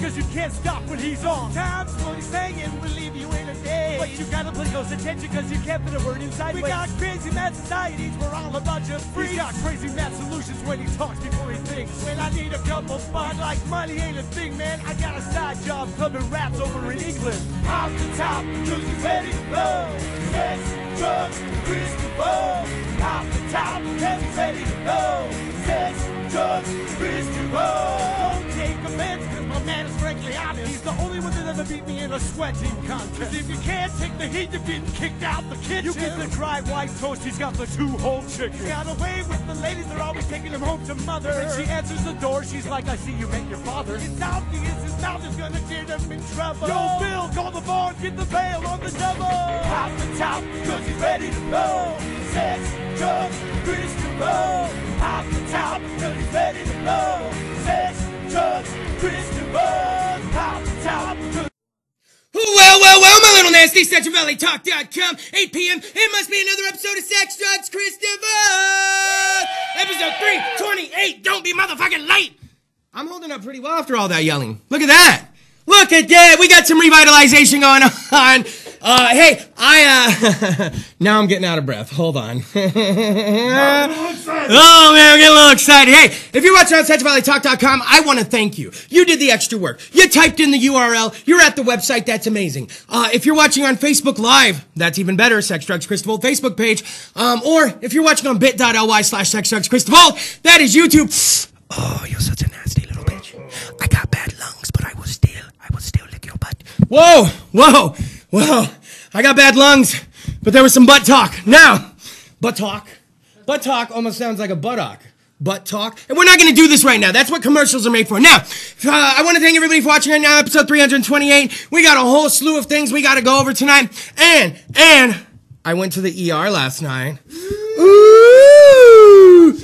cause you can't stop when he's on. Times what he's saying will leave you in a day. But you gotta pay close attention cause you can't put a word inside. We got crazy mad societies, we're all a bunch of freaks. He's got crazy mad solutions when he talks before he thinks. When I need a couple fun, like money ain't a thing, man. I got a side job clubbing rats over in England. Off the top, cause he's ready to blow. Sex, drugs, Kris DeVold. Off the top, cause he's ready to blow. Sex, drugs, Kris DeVold. Don't take offense, cause my man is frankly honest. He's the only one that ever beat me in a sweating contest. If you can't take the heat, you're getting kicked out the kitchen. You get the dry white toast, he's got the 2-whole chicken. Got away with the ladies, they're always taking him home to mother. When she answers the door, she's like, I see you met your father. It's obvious his mouth is gonna get him in trouble. Yo, Bill, call the bar and get the bail on the double. Off the top, cause he's ready to blow. Sex, drugs, Kris DeVold. Off the top, cause he's ready to blow. Sex, drugs, Kris DeVold. Off the top, Well, my little nasty, StatuValleyTalk.com, 8 p.m. It must be another episode of Sex, Drugs, Kris DeVold. Episode 328. Don't be motherfucking late. I'm holding up pretty well after all that yelling. Look at that. Look at that. We got some revitalization going on. Hey, now I'm getting out of breath. Hold on. Oh, man, I'm getting a little excited. Hey, if you're watching on StatuValleyTalk.com, I want to thank you. You did the extra work. You typed in the URL. You're at the website. That's amazing. If you're watching on Facebook Live, that's even better. Sex, Drugs, Kris DeVold Facebook page. Or if you're watching on bit.ly/Sex, Drugs, Kris DeVold, that is YouTube. Oh, you're such a nasty little bitch. I got bad lungs, but I will still lick your butt. Whoa. I got bad lungs, but there was some butt talk. Now, butt talk almost sounds like a buttock. Butt talk. And we're not going to do this right now. That's what commercials are made for. Now, I want to thank everybody for watching right now, episode 328. We got a whole slew of things we got to go over tonight. And I went to the ER last night. Ooh.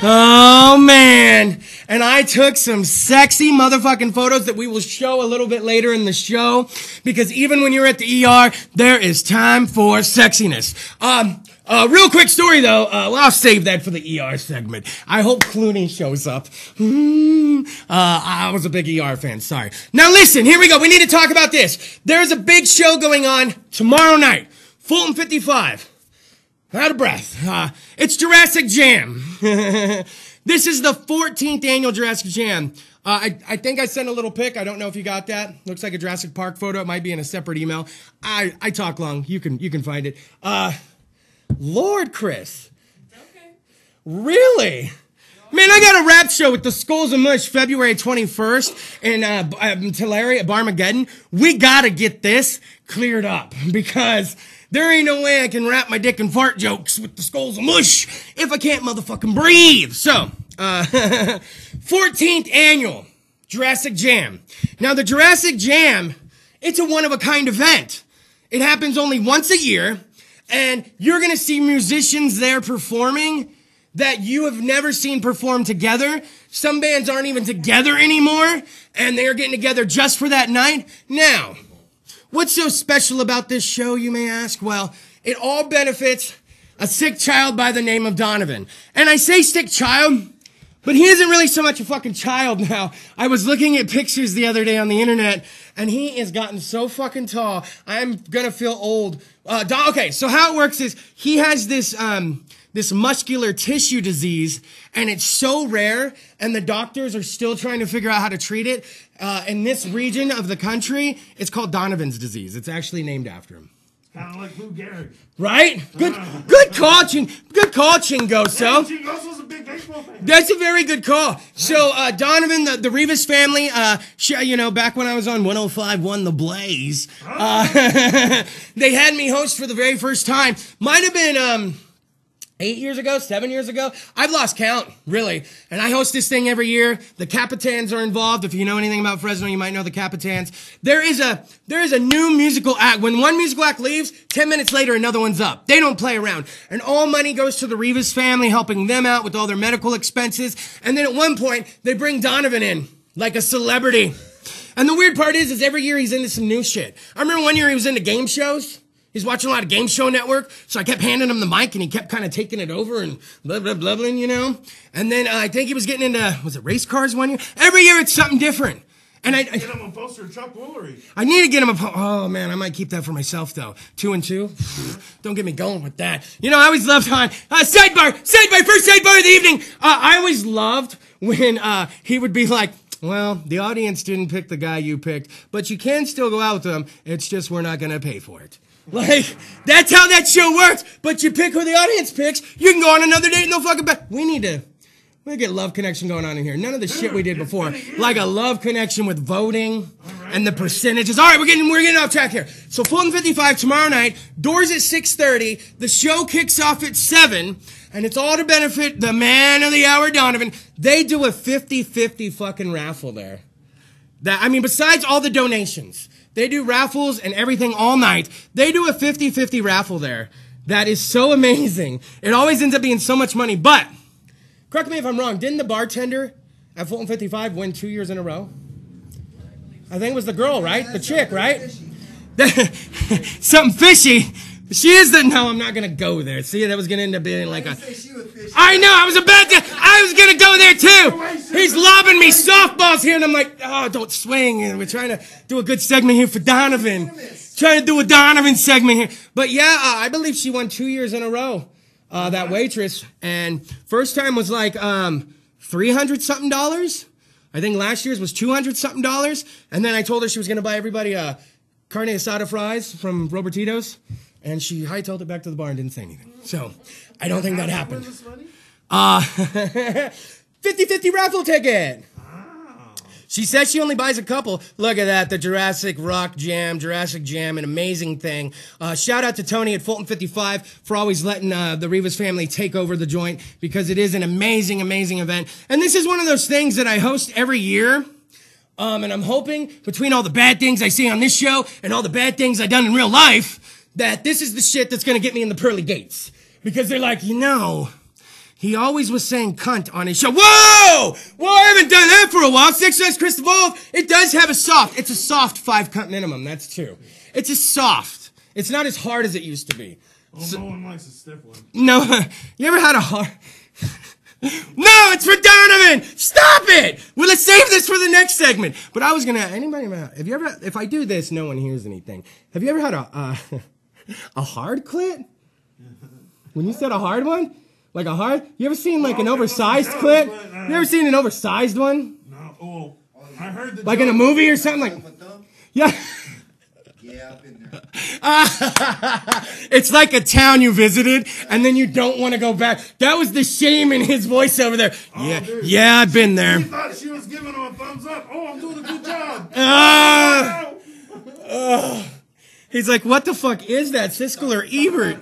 Oh, man. And I took some sexy motherfucking photos that we will show a little bit later in the show. Because even when you're at the ER, there is time for sexiness. Real quick story, though. I'll save that for the ER segment. I hope Clooney shows up. I was a big ER fan. Sorry. Now, listen. Here we go. We need to talk about this. There's a big show going on tomorrow night. Fulton 55. Out of breath. It's Jurassic Jam. This is the 14th annual Jurassic Jam. I think I sent a little pic. I don't know if you got that. Looks like a Jurassic Park photo. It might be in a separate email. I talk long. You can find it. Lord, Chris. Okay. Really? Man, I got a rap show with the Skulls of Mush February 21st in Tulare at Barmageddon. We gotta get this cleared up because there ain't no way I can rap my dick and fart jokes with the Skulls of Mush if I can't motherfucking breathe. So, 14th annual Jurassic Jam. Now, the Jurassic Jam, it's a one-of-a-kind event. It happens only once a year, and you're going to see musicians there performing that you have never seen perform together. Some bands aren't even together anymore, and they're getting together just for that night. Now, what's so special about this show, you may ask? Well, it all benefits a sick child by the name of Donovan. And I say sick child, but he isn't really so much a fucking child now. I was looking at pictures the other day on the internet, and he has gotten so fucking tall, I'm gonna feel old. Okay, so how it works is he has this muscular tissue disease, and it's so rare, and the doctors are still trying to figure out how to treat it. In this region of the country, it's called Donovan's disease. It's actually named after him. Kind of like Lou Gehrig. Right? Good call, Chingo. So Chingo's was a big baseball fan. That's a very good call. So, Donovan, the Rivas family, back when I was on 105.1 The Blaze, they had me host for the very first time. Might have been, 8 years ago, 7 years ago. I've lost count, really. And I host this thing every year. The Capitans are involved. If you know anything about Fresno, you might know the Capitans. There is a new musical act. When one musical act leaves, 10 minutes later, another one's up. They don't play around. And all money goes to the Rivas family, helping them out with all their medical expenses. And then at one point, they bring Donovan in, like a celebrity. And the weird part is every year he's into some new shit. I remember one year he was into game shows. He's watching a lot of Game Show Network, so I kept handing him the mic, and he kept kind of taking it over and blah, you know? And then I think he was getting into, was it race cars one year? Every year it's something different. And Get him a poster of Chuck Woolery. I need to get him oh man, I might keep that for myself though. 2 and 2. Don't get me going with that. You know, I always loved on sidebar, first sidebar of the evening. I always loved when he would be like, well, the audience didn't pick the guy you picked, but you can still go out with them. It's just we're not gonna pay for it. Like, that's how that show works. But you pick who the audience picks, you can go on another date and they'll fucking back. We need to get love connection going on in here. None of the shit we did before. Like a love connection with voting and the percentages. All right, we're getting off track here. So Fulton 55 tomorrow night. Doors at 6:30. The show kicks off at 7. And it's all to benefit the man of the hour, Donovan. They do a 50-50 fucking raffle there. Besides all the donations. They do raffles and everything all night. They do a 50-50 raffle there. That is so amazing. It always ends up being so much money. But, correct me if I'm wrong, didn't the bartender at Fulton 55 win 2 years in a row? I think it was the girl, right? The chick, right? Something fishy. She is the... No, I'm not going to go there. See, that was going to end up being like a... I know, I was going to go there too. He's lobbing me softballs here, and I'm like, oh, don't swing. And we're trying to do a good segment here for Donovan. Trying to do a Donovan segment here. But yeah, I believe she won 2 years in a row, that waitress. And first time was like $300-something. I think last year's was $200-something. And then I told her she was going to buy everybody carne asada fries from Robertito's. And she hightailed it back to the bar and didn't say anything. So, I don't think that happened. 50-50 raffle ticket. She says she only buys a couple. Look at that, the Jurassic Jam, an amazing thing. Shout out to Tony at Fulton 55 for always letting the Rivas family take over the joint because it is an amazing, amazing event. And this is one of those things that I host every year. And I'm hoping between all the bad things I see on this show and all the bad things I've done in real life, that this is the shit that's going to get me in the pearly gates. Because they're like, you know, he always was saying cunt on his show. Whoa! Well, I haven't done that for a while. 6 says Kris DeVold. It does have it's a soft 5 cunt minimum. That's true. It's a soft. It's not as hard as it used to be. Well, no one likes a stiff one. No, you ever had a hard... No, it's for Donovan! Stop it! Well, let's save this for the next segment. But I was gonna, if I do this, no one hears anything. Have you ever had a hard clit? When you said a hard one? Like a hard, you ever seen like an oversized clit? You ever seen an oversized one? No, oh, I heard the like in a movie or something like, yeah. Yeah, I've been there. It's like a town you visited, and then you don't want to go back. That was the shame in his voice over there. Yeah, dude. yeah, I've been there. He thought she was giving him a thumbs up. Oh, I'm doing a good job. He's like, what the fuck is that, Siskel or Ebert?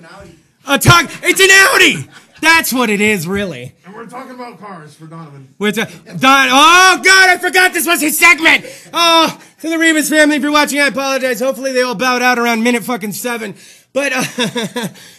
It's an Audi. That's what it is, really. And we're talking about cars for Donovan. Oh, God, I forgot this was his segment. Oh, to the Rivas family, if you're watching, I apologize. Hopefully they all bowed out around minute fucking 7. But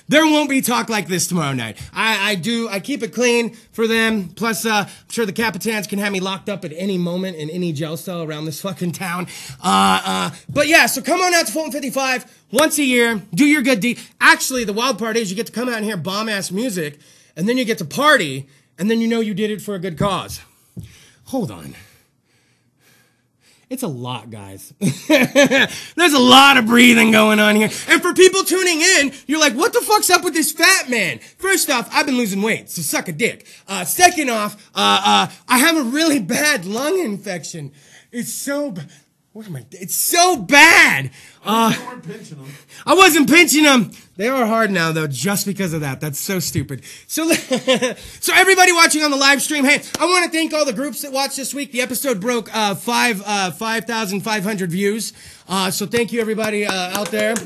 there won't be talk like this tomorrow night. I keep it clean for them. Plus, I'm sure the Capitans can have me locked up at any moment in any jail cell around this fucking town. But yeah, so come on out to Fulton 55 once a year. Do your good deed. Actually, the wild part is you get to come out and hear bomb-ass music, and then you get to party, and then you know you did it for a good cause. Hold on. It's a lot, guys. There's a lot of breathing going on here. And for people tuning in, you're like, what the fuck's up with this fat man? First off, I've been losing weight, so suck a dick. Second off, I have a really bad lung infection. It's so bad. It's so bad. You weren't pinching them. I wasn't pinching them. They are hard now, though, just because of that. That's so stupid. So everybody watching on the live stream, hey, I want to thank all the groups that watched this week. The episode broke 5,500 views. So thank you, everybody out there.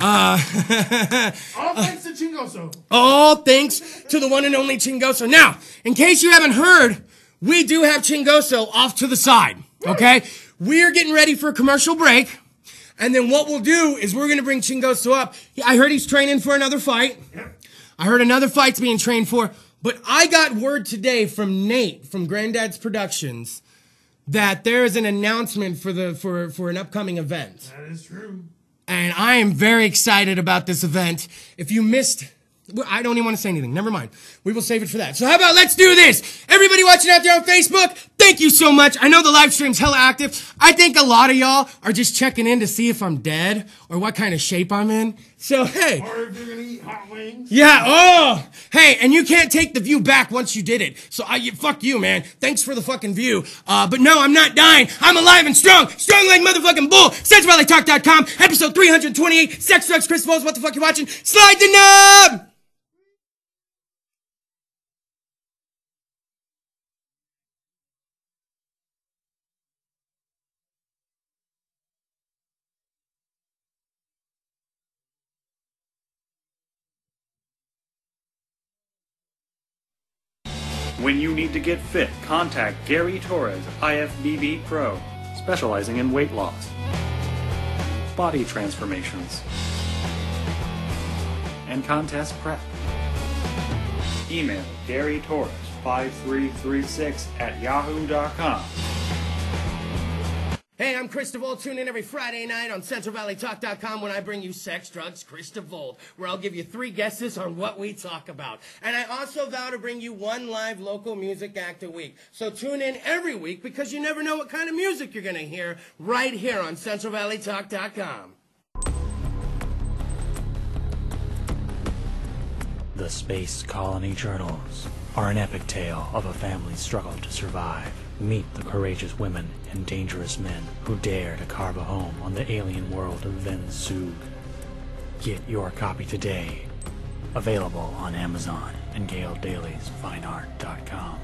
All thanks to Chingoso. All thanks to the one and only Chingoso. Now, in case you haven't heard, we do have Chingoso off to the side, okay? We're getting ready for a commercial break, and then what we'll do is we're going to bring Chingoso up. I heard he's training for another fight. Yep. I heard another fight's being trained for, but I got word today from Nate from Granddad's Productions that there is an announcement for an upcoming event. That is true. And I am very excited about this event. If you missed I don't even want to say anything. Never mind. We will save it for that. So how about let's do this? Everybody watching out there on Facebook, thank you so much. I know the live stream's hella active. I think a lot of y'all are just checking in to see if I'm dead or what kind of shape I'm in. So, hey. Or if you're gonna eat hot wings. Yeah, oh! Hey, and you can't take the view back once you did it. So, fuck you, man. Thanks for the fucking view. But no, I'm not dying. I'm alive and strong. Strong like motherfucking bull. CentralValleyTalk.com, episode 328. Sex, drugs, Kris DeVold. What the fuck you watching? Slide the knob! When you need to get fit, contact Gary Torres, IFBB Pro, specializing in weight loss, body transformations, and contest prep. Email GaryTorres5336@yahoo.com. Hey, I'm Kris DeVold. Tune in every Friday night on CentralValleyTalk.com when I bring you Sex, Drugs, Kris DeVold, where I'll give you 3 guesses on what we talk about. And I also vow to bring you 1 live local music act a week. So tune in every week because you never know what kind of music you're going to hear right here on CentralValleyTalk.com. The Space Colony Journals are an epic tale of a family's struggle to survive. Meet the courageous women and dangerous men who dare to carve a home on the alien world of Vensug. Get your copy today. Available on Amazon and Gale Daly's FineArt.com.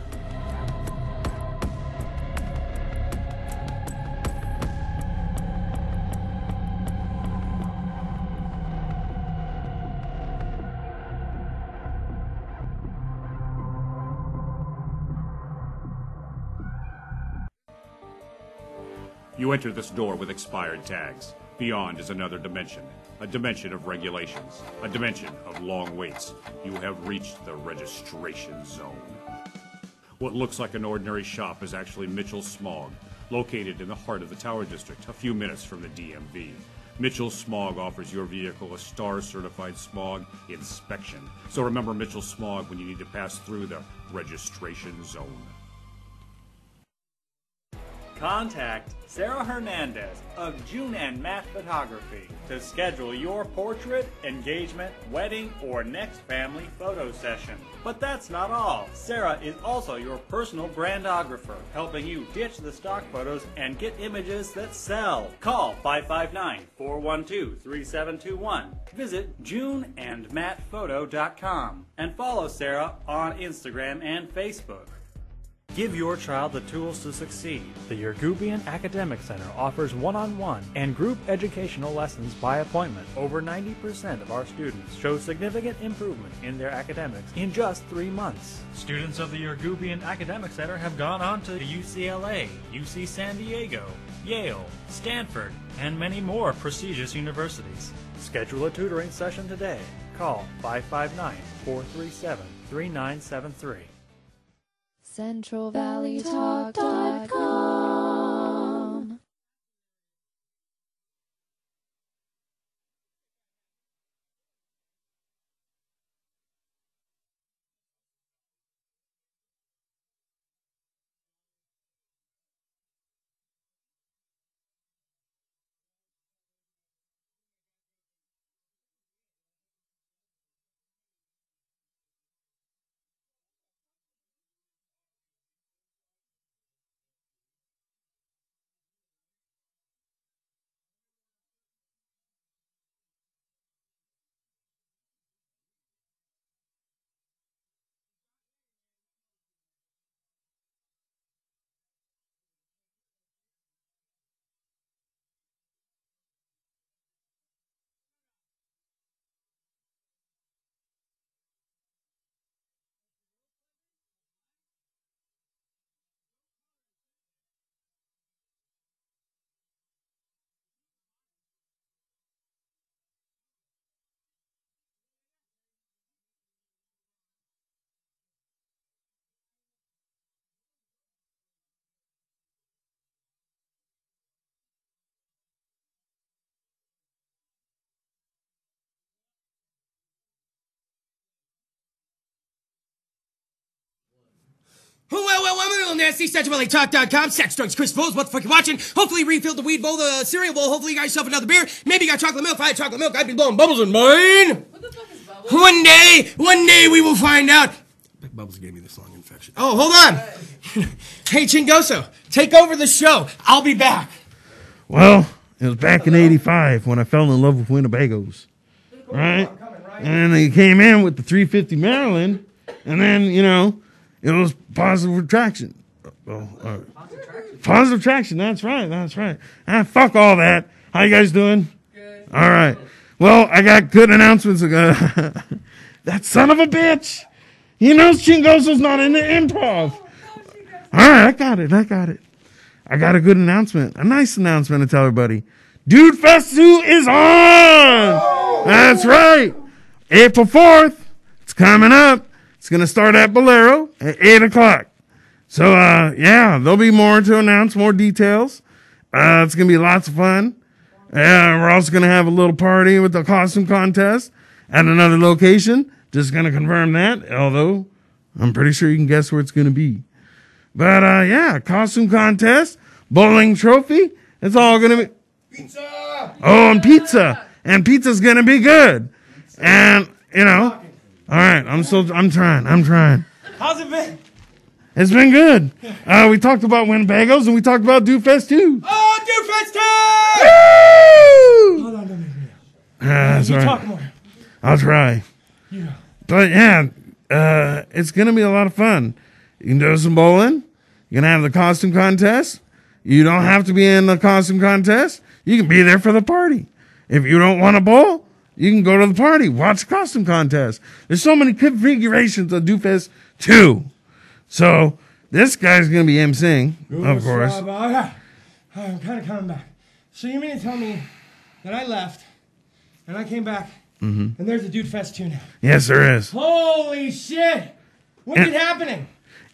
You enter this door with expired tags. Beyond is another dimension. A dimension of regulations. A dimension of long waits. You have reached the registration zone. What looks like an ordinary shop is actually Mitchell Smog, located in the heart of the Tower District, a few minutes from the DMV. Mitchell Smog offers your vehicle a STAR-certified smog inspection. So remember Mitchell Smog when you need to pass through the registration zone. Contact Sarah Hernandez of June and Matt Photography to schedule your portrait, engagement, wedding, or next family photo session. But that's not all. Sarah is also your personal brandographer, helping you ditch the stock photos and get images that sell. Call 559-412-3721. Visit JuneandMattPhoto.com and follow Sarah on Instagram and Facebook. Give your child the tools to succeed. The Yergubian Academic Center offers one-on-one and group educational lessons by appointment. Over 90% of our students show significant improvement in their academics in just 3 months. Students of the Yergubian Academic Center have gone on to UCLA, UC San Diego, Yale, Stanford, and many more prestigious universities. Schedule a tutoring session today. Call 559-437-3973. CentralValleyTalk.com. Little Nasty, SexuallyTalk.com, Sex, Drugs, Kris DeVold, what the fuck you watching? Hopefully refilled the weed bowl, the cereal bowl. Hopefully you got yourself another beer. Maybe you got chocolate milk. If I had chocolate milk, I'd be blowing bubbles in mine. What the fuck is bubbles? One day we will find out. Bubbles gave me this lung infection. Oh, hold on. Hey, Chingoso, take over the show. I'll be back. Well, it was back in '85 when I fell in love with Winnebagos, right? And they came in with the 350 Maryland, and then, you know, it was positive attraction. Positive attraction, that's right. Ah, fuck all that. How you guys doing? Good. All right. Well, I got good announcements. That son of a bitch. He knows Chingoso's not in the improv. All right, I got it. I got a good announcement, a nice announcement to tell everybody. Dude Fest 2 is on! That's right. April 4th, it's coming up. It's going to start at Bolero at 8 o'clock. So, yeah, there'll be more to announce, more details. It's going to be lots of fun. We're also going to have a little party with the costume contest at another location. Just going to confirm that, although I'm pretty sure you can guess where it's going to be. But, yeah, costume contest, bowling trophy, it's all going to be... Pizza! Oh, and pizza. And pizza's going to be good. And, you know, all right, I'm trying. How's it been? It's been good. We talked about Winnebagos and we talked about Dude Fest 2. Oh, Dude Fest 2! Woo! Hold on, don't make me. That's You right. talk more. I'll try. Yeah. But yeah, it's going to be a lot of fun. You can do some bowling. You're going to have the costume contest. You don't have to be in the costume contest. You can be there for the party. If you don't want to bowl, you can go to the party, watch the costume contest. There's so many configurations of Dude Fest 2. So this guy's going to be emceeing, of course. I'm kind of coming back. So you mean to tell me that I left and I came back and there's a Dude Fest 2 now? Yes, there is. Holy shit! What's it happening?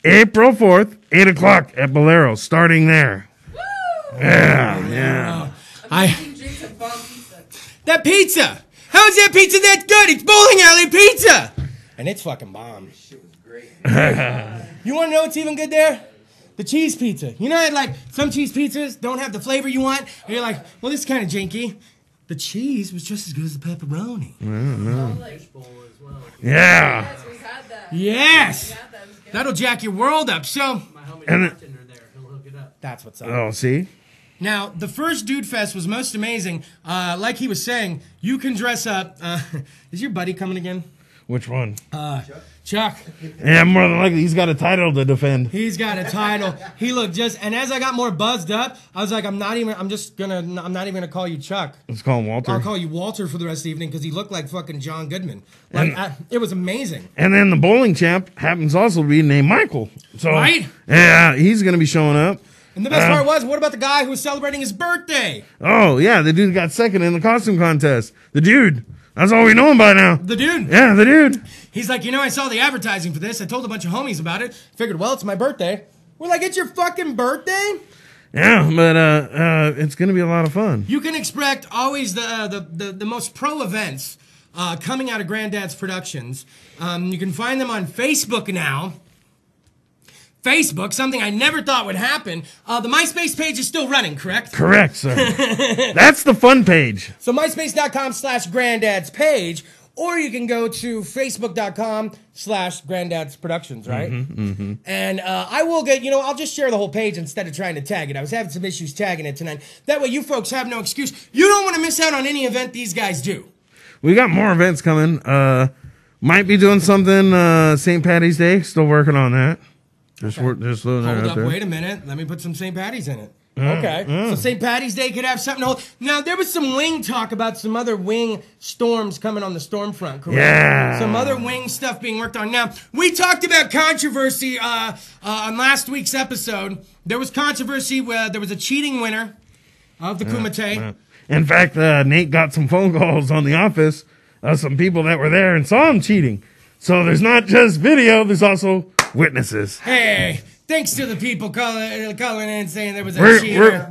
April 4th, 8 o'clock at Bolero, starting there. Woo! Yeah. That pizza! How is that pizza that good? It's bowling alley pizza! And it's fucking bomb. Shit was great. You want to know what's even good there? The cheese pizza. You know, like some cheese pizzas don't have the flavor you want, and you're like, well, this is kind of janky. The cheese was just as good as the pepperoni. Yeah. Yes, we've had that. Yes! We had that. It was good. That'll jack your world up. So, And that's what's up. oh, see? Now, the first Dude Fest was most amazing. Like he was saying, you can dress up. Is your buddy coming again? Which one? Chuck. Yeah, more than likely, he's got a title to defend. He's got a title. He looked just, and as I got more buzzed up, I was like, I'm not even gonna call you Chuck. Let's call him Walter. I'll call you Walter for the rest of the evening because he looked like fucking John Goodman. Like, it was amazing. And then the bowling champ happens also to be named Michael. So, Right? Yeah, he's going to be showing up. And the best part was, what about the guy who was celebrating his birthday? Oh, yeah, the dude got second in the costume contest. The dude. That's all we know him by now. The dude. Yeah, the dude. He's like, I saw the advertising for this. I told a bunch of homies about it. Figured, well, it's my birthday. We're like, it's your fucking birthday? Yeah, but it's going to be a lot of fun. You can expect always the most pro events coming out of Granddad's Productions. You can find them on Facebook now. Facebook, something I never thought would happen. The MySpace page is still running, correct? Correct, sir. That's the fun page. So myspace.com/Granddad's page, or you can go to facebook.com/Granddad's Productions, right? And I will get, I'll just share the whole page instead of trying to tag it. I was having some issues tagging it tonight. That way you folks have no excuse. You don't want to miss out on any event these guys do. We got more events coming. Might be doing something St. Patty's Day. Still working on that. Just throwing that Hold out up, there. wait a minute. Let me put some St. Patty's in it. Okay. So St. Patty's Day could have something to hold. Now, there was some wing talk about some other wing storms coming on the storm front, correct? Yeah. Some other wing stuff being worked on. Now, we talked about controversy on last week's episode. There was controversy where there was a cheating winner of the Kumite. In fact, Nate got some phone calls on the office of some people that were there and saw him cheating. So there's not just video, there's also witnesses. Hey, thanks to the people calling in saying there was a cheater.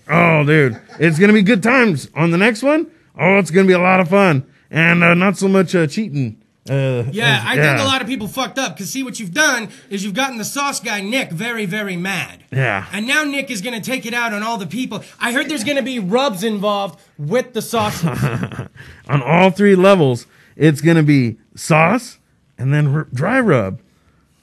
Oh, dude. It's going to be good times. On the next one, it's going to be a lot of fun. And not so much cheating Yeah, I think a lot of people fucked up because see what you've done is you've gotten the sauce guy Nick very, very mad. Yeah. And now Nick is going to take it out on all the people. I heard there's going to be rubs involved with the sauces. On all 3 levels, it's going to be sauce and then dry rub.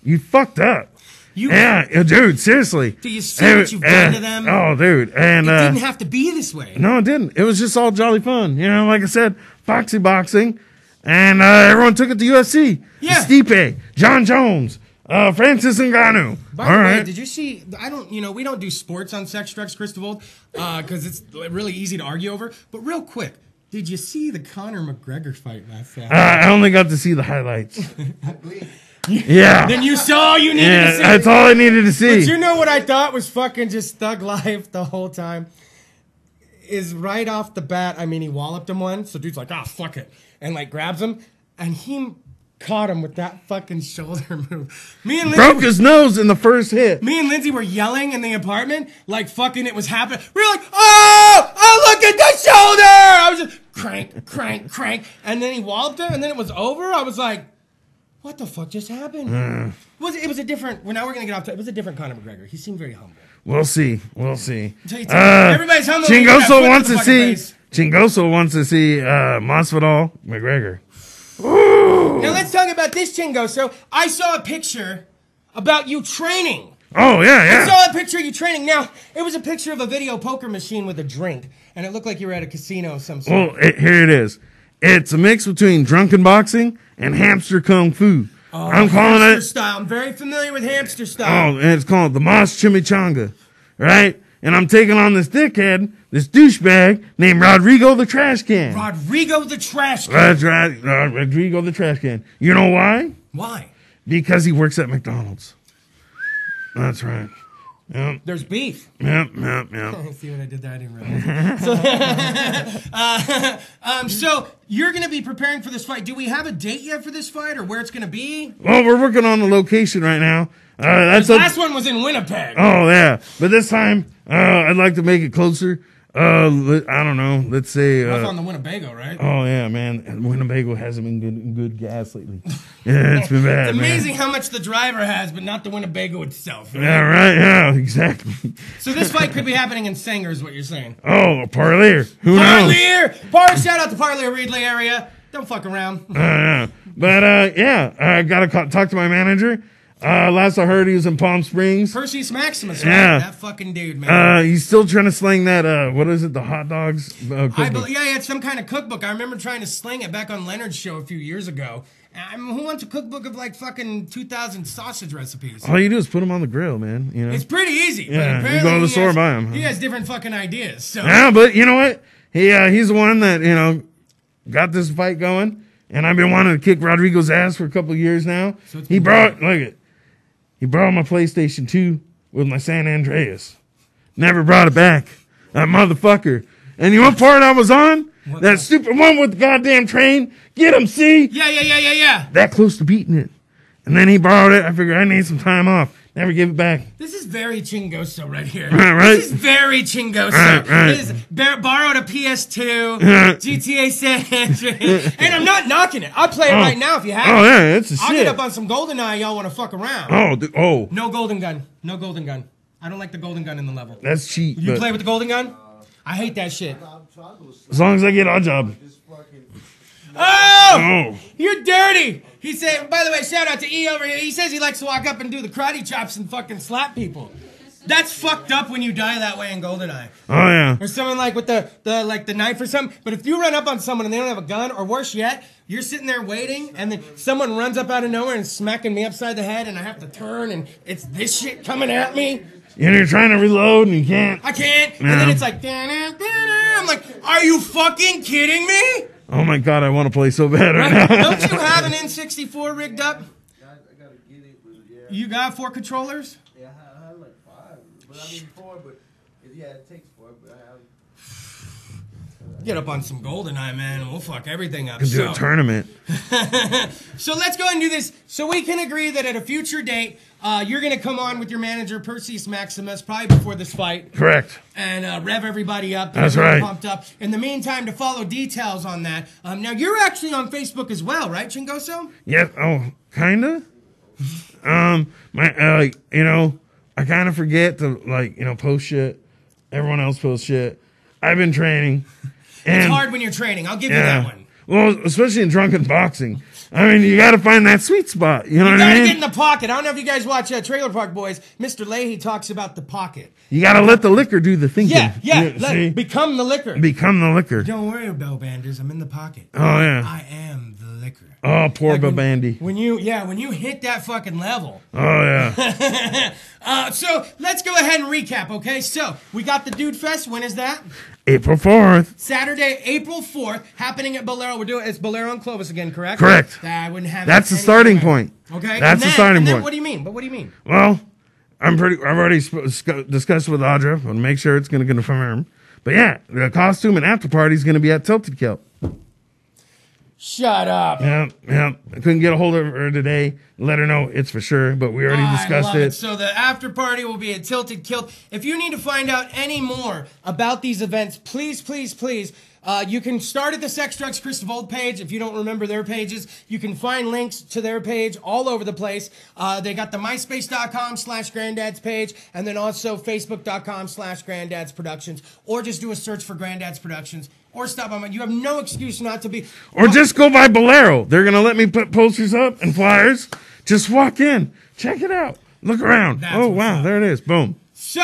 You fucked up. Yeah, dude, seriously. Do you see what you've done to them? Oh, dude. And, it didn't have to be this way. No, it didn't. It was just all jolly fun. You know, like I said, foxy boxing. And everyone took it to UFC. Yeah. Stipe, John Jones, Francis Ngannou. By the way, did you see, we don't do sports on Sex Drugs, Kris DeVold, because it's really easy to argue over. But real quick, did you see the Conor McGregor fight last Saturday? I only got to see the highlights. Yeah. Then you saw you needed to see. That's all I needed to see. But you know what I thought was fucking just thug life the whole time? Is right off the bat, I mean, he walloped him one, so dude's like, ah, fuck it. And like grabs him, and he caught him with that fucking shoulder move. Broke his nose in the first hit. Me and Lindsay were yelling in the apartment, like fucking it was happening. We were like, oh, look at the shoulder! I was just crank, crank, crank. And then he walloped him, and then it was over. I was like, what the fuck just happened? It was a different, well, now we're going to get off to, it was a different Conor McGregor. He seemed very humble. We'll see. Well see. Everybody's humble. Chingoso wants to see, Masvidal McGregor. Ooh. Now let's talk about this, Chingoso. I saw a picture about you training. Oh, yeah. I saw a picture of you training. Now, it was a picture of a video poker machine with a drink, and it looked like you were at a casino of some sort. Well, here it is. It's a mix between drunken boxing and hamster kung fu. Oh, I'm calling hamster it style. I'm very familiar with hamster style. Oh, and it's called the Moss Chimichanga, right? And I'm taking on this dickhead, this douchebag named Rodrigo the Trash Can. Rodrigo the Trash Can. That's right, Rodrigo the Trash Can. You know why? Why? Because he works at McDonald's. That's right. Yep. There's beef. Yep. See what I did there? I didn't realize. So you're going to be preparing for this fight. Do we have a date yet for this fight, or where it's going to be? Well, we're working on the location right now. The last one was in Winnipeg. Oh yeah, but this time I'd like to make it closer. I don't know. Let's say Rough on the Winnebago, right? Oh yeah, man. Winnebago hasn't been good gas lately. Yeah, it's been bad. It's amazing how much the driver has, but not the Winnebago itself. Right? Yeah, right. Yeah, exactly. So this fight could be happening in Sanger, is what you're saying? Oh, Parlier. Who knows? Shout out to Parlier Reedley area. Don't fuck around. Yeah. But yeah, I gotta talk to my manager. Last I heard, he was in Palm Springs. Perseus Maximus, right? Yeah. That fucking dude, man. He's still trying to sling that, what is it, the hot dogs cookbook? He had some kind of cookbook. I remember trying to sling it back on Leonard's show a few years ago. Who wants a cookbook of like fucking 2,000 sausage recipes? All you do is put them on the grill, man. You know, it's pretty easy. Yeah, but you go to the store and buy them. He has different fucking ideas. So. Yeah, but you know what? He's the one that, got this fight going. And I've been wanting to kick Rodrigo's ass for a couple of years now. So he brought my PlayStation 2 with my San Andreas. Never brought it back. That motherfucker. And you know what part I was on? That stupid one with the goddamn train. Get him, see? Yeah. That close to beating it. And then he borrowed it. I figured I need some time off. Never give it back. This is very Chingoso right here. Right. This is very Chingoso. Right. This is borrowed a PS2, GTA San Andreas, and I'm not knocking it. I'll play it right now if you have it. Oh, yeah, it's a shit. I'll get up on some GoldenEye. Y'all want to fuck around. Oh. No golden gun. No golden gun. I don't like the golden gun in the level. That's cheap. You play with the golden gun? I hate that shit. As long as I get odd job. Oh! You're dirty! He said, by the way, shout out to E over here. He says he likes to walk up and do the karate chops and fucking slap people. That's fucked up when you die that way in GoldenEye. Oh, yeah. Or someone like with the knife or something. But if you run up on someone and they don't have a gun, or worse yet, you're sitting there waiting, and then someone runs up out of nowhere and smacking me upside the head, and I have to turn, and it's this shit coming at me. And you're trying to reload, and you can't. I can't. No. And then it's like, I'm like, are you fucking kidding me? Oh my God, I want to play so bad right now. Don't you have an N64 rigged up? I gotta get it, but yeah. You got 4 controllers? Yeah, I have like 5. But I mean 4, but yeah, it takes 4, but I have. Get up on some GoldenEye, man, and we'll fuck everything up. Can do a tournament. So let's go ahead and do this. So we can agree that at a future date, you're going to come on with your manager, Perseus Maximus, probably before this fight. Correct. And rev everybody up. That's right. Pumped up. In the meantime, to follow details on that. Now, you're actually on Facebook as well, right, Chingoso? Yeah. Oh, kinda. You know, I kind of forget to post shit. Everyone else posts shit. I've been training. It's hard when you're training. I'll give you that one. Well, especially in drunken boxing. I mean, you got to find that sweet spot. You know what I mean? You got to get in the pocket. I don't know if you guys watch Trailer Park Boys. Mr. Leahy talks about the pocket. You got to let the liquor do the thinking. Yeah. Become the liquor. Become the liquor. Don't worry about Banders. I'm in the pocket. Oh, yeah. I am the liquor. Oh, poor Babandy. When you hit that fucking level. Oh, yeah. So let's go ahead and recap, okay? So we got the Dude Fest. When is that? April 4th. Saturday, April 4th, happening at Bolero. It's Bolero and Clovis again, correct? Correct. I wouldn't have. That's the starting point. Okay. That's the starting point. What do you mean? But what do you mean? Well, I've already discussed with Audra. I'll make sure it's going to confirm. But yeah, the costume and after party is going to be at Tilted Kilt. Shut up. Yeah. I couldn't get a hold of her today. Let her know it's for sure, but we already discussed it. So the after party will be at Tilted Kilt. If you need to find out any more about these events, please, you can start at the Sex Drugs Kris DeVold page. If you don't remember their pages, you can find links to their page all over the place. They got the myspace.com/granddads page, and then also facebook.com/granddads productions, or just do a search for Granddads Productions. Or stop by. You have no excuse not to be. Or just go by Bolero. They're going to let me put posters up and flyers. Just walk in. Check it out. Look around. Wow. There it is. Boom. So,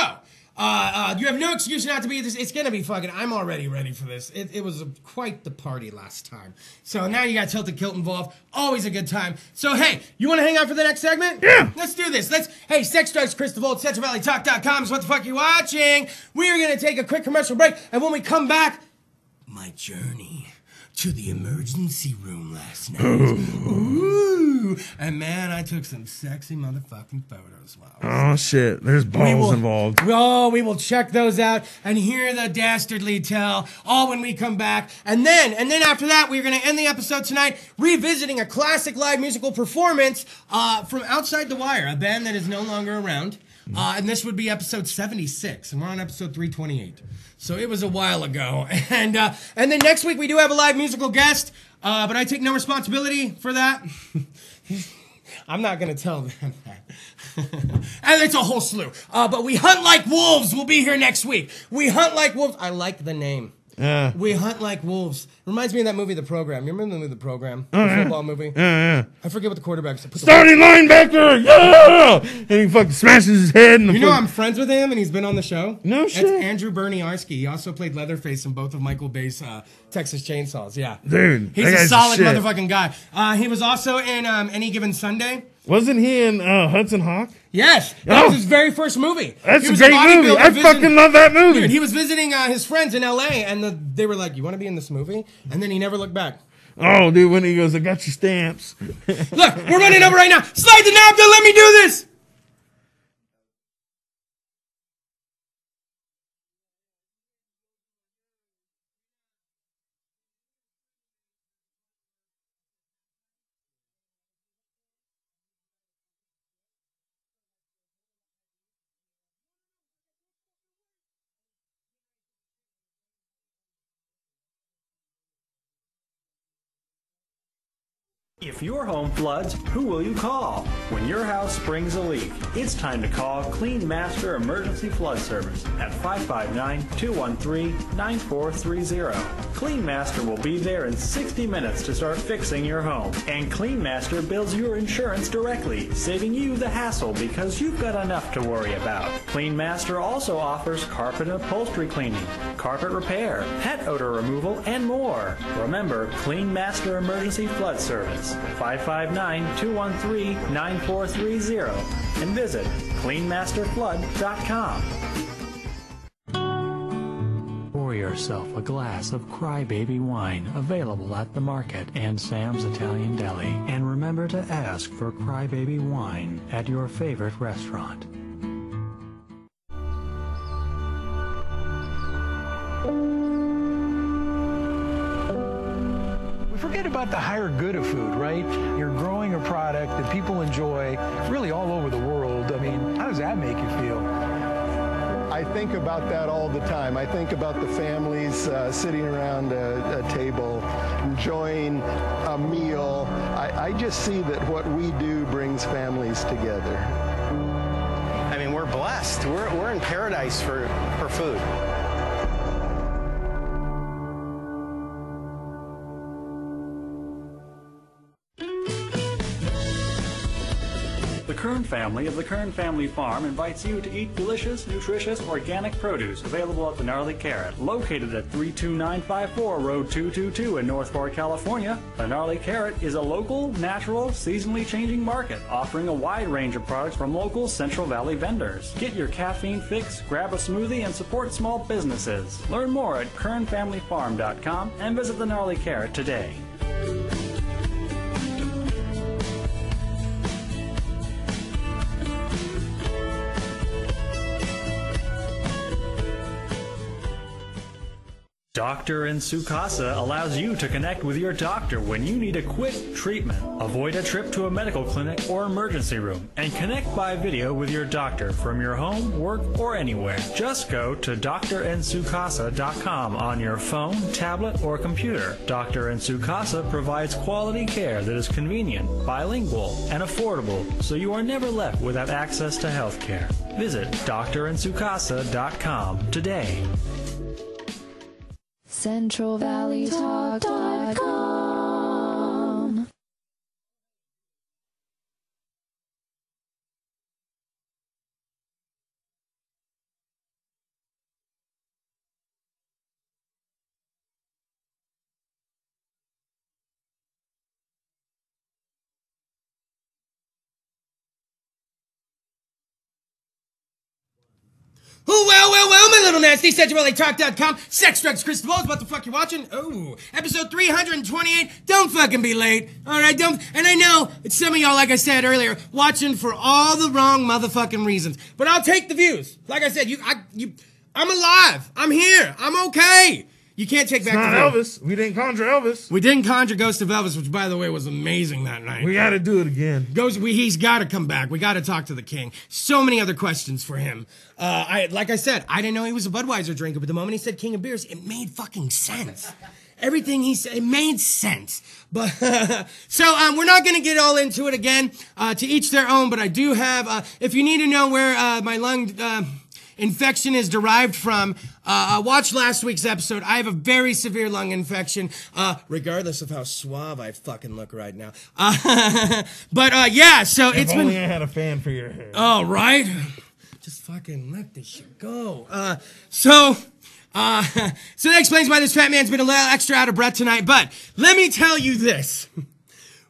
you have no excuse not to be this. It's going to be fucking. I'm already ready for this. It was quite the party last time. So now you got Tilted Kilt involved. Always a good time. So, hey, you want to hang out for the next segment? Yeah. Let's do this. Hey, Sex Drugs Kris DeVold, CentralValleyTalk.com is what the fuck you watching. We are going to take a quick commercial break. And when we come back, my journey to the emergency room last night. Ooh. And man, I took some sexy motherfucking photos. Oh shit, there's balls involved. Oh, we will check those out and hear the dastardly tell all when we come back. And then after that, we're going to end the episode tonight revisiting a classic live musical performance from Outside the Wire, a band that is no longer around. And this would be episode 76, and we're on episode 328. So it was a while ago. And then next week we do have a live musical guest, but I take no responsibility for that. I'm not going to tell them that. And it's a whole slew. But We Hunt Like Wolves will be here next week. We Hunt Like Wolves. I like the name. Yeah. We Hunt Like Wolves. Reminds me of that movie, The Program. You remember the movie, The Program? Oh, the football movie? Yeah. I forget what the quarterback said. Starting linebacker! Yeah! And he fucking smashes his head. You know I'm friends with him and he's been on the show? No shit. That's Andrew Berniarski. He also played Leatherface in both of Michael Bay's Texas Chainsaws. Yeah. Dude. He's a solid motherfucking guy. He was also in Any Given Sunday. Wasn't he in Hudson Hawk? Yes. That was his very first movie. That's a great movie. I fucking love that movie. Dude, he was visiting his friends in L.A. and they were like, you want to be in this movie? And then he never looked back. Oh, dude, when he goes, I got your stamps. Look, we're running over right now. Slide the knob, don't let me do this. If your home floods, who will you call? When your house springs a leak, it's time to call Clean Master Emergency Flood Service at 559-213-9430. Clean Master will be there in 60 minutes to start fixing your home. And Clean Master bills your insurance directly, saving you the hassle because you've got enough to worry about. Clean Master also offers carpet and upholstery cleaning, carpet repair, pet odor removal, and more. Remember, Clean Master Emergency Flood Service. 559-213-9430 and visit cleanmasterflood.com. Pour yourself a glass of Crybaby wine available at the market and Sam's Italian Deli. And remember to ask for Crybaby wine at your favorite restaurant. forget about the higher good of food, right? You're growing a product that people enjoy really all over the world. I mean, how does that make you feel? I think about that all the time. I think about the families sitting around a table, enjoying a meal. I just see that what we do brings families together. I mean, we're blessed. We're in paradise for food. The Kern family of the Kern Family Farm invites you to eat delicious, nutritious, organic produce available at the Gnarly Carrot. Located at 32954 Road 222 in North Fork, California, the Gnarly Carrot is a local, natural, seasonally changing market offering a wide range of products from local Central Valley vendors. Get your caffeine fix, grab a smoothie, and support small businesses. Learn more at kernfamilyfarm.com and visit the Gnarly Carrot today. Doctor in Sukasa allows you to connect with your doctor when you need a quick treatment. Avoid a trip to a medical clinic or emergency room and connect by video with your doctor from your home, work, or anywhere. Just go to drinsukasa.com on your phone, tablet, or computer. Dr. in Sukasa provides quality care that is convenient, bilingual, and affordable, so you are never left without access to health care. Visit drinsukasa.com today. CentralValleyTalk.com. Oh, well, my little nasty, CentralValleyTalk.com, sex, drugs, Kris DeVold, what the fuck you watching? Oh, episode 328, don't fucking be late, alright, don't, and I know, it's some of y'all, like I said earlier, watching for all the wrong motherfucking reasons, but I'll take the views. Like I said, I'm alive, I'm here, I'm okay. You can't take back It's not Elvis. We didn't conjure Elvis. We didn't conjure Ghost of Elvis, which, by the way, was amazing that night. We got to do it again. He's got to come back. We got to talk to the king. So many other questions for him. Like I said, I didn't know he was a Budweiser drinker, but the moment he said King of Beers, it made fucking sense. Everything he said, it made sense. But so we're not going to get all into it again. To each their own. But I do have. If you need to know where my lung infection is derived from, watch last week's episode. I have a very severe lung infection, regardless of how suave I fucking look right now. But yeah, so if only I had a fan for your hair. Oh, right? Just fucking let this shit go. So that explains why this fat man's been a little extra out of breath tonight. But let me tell you this.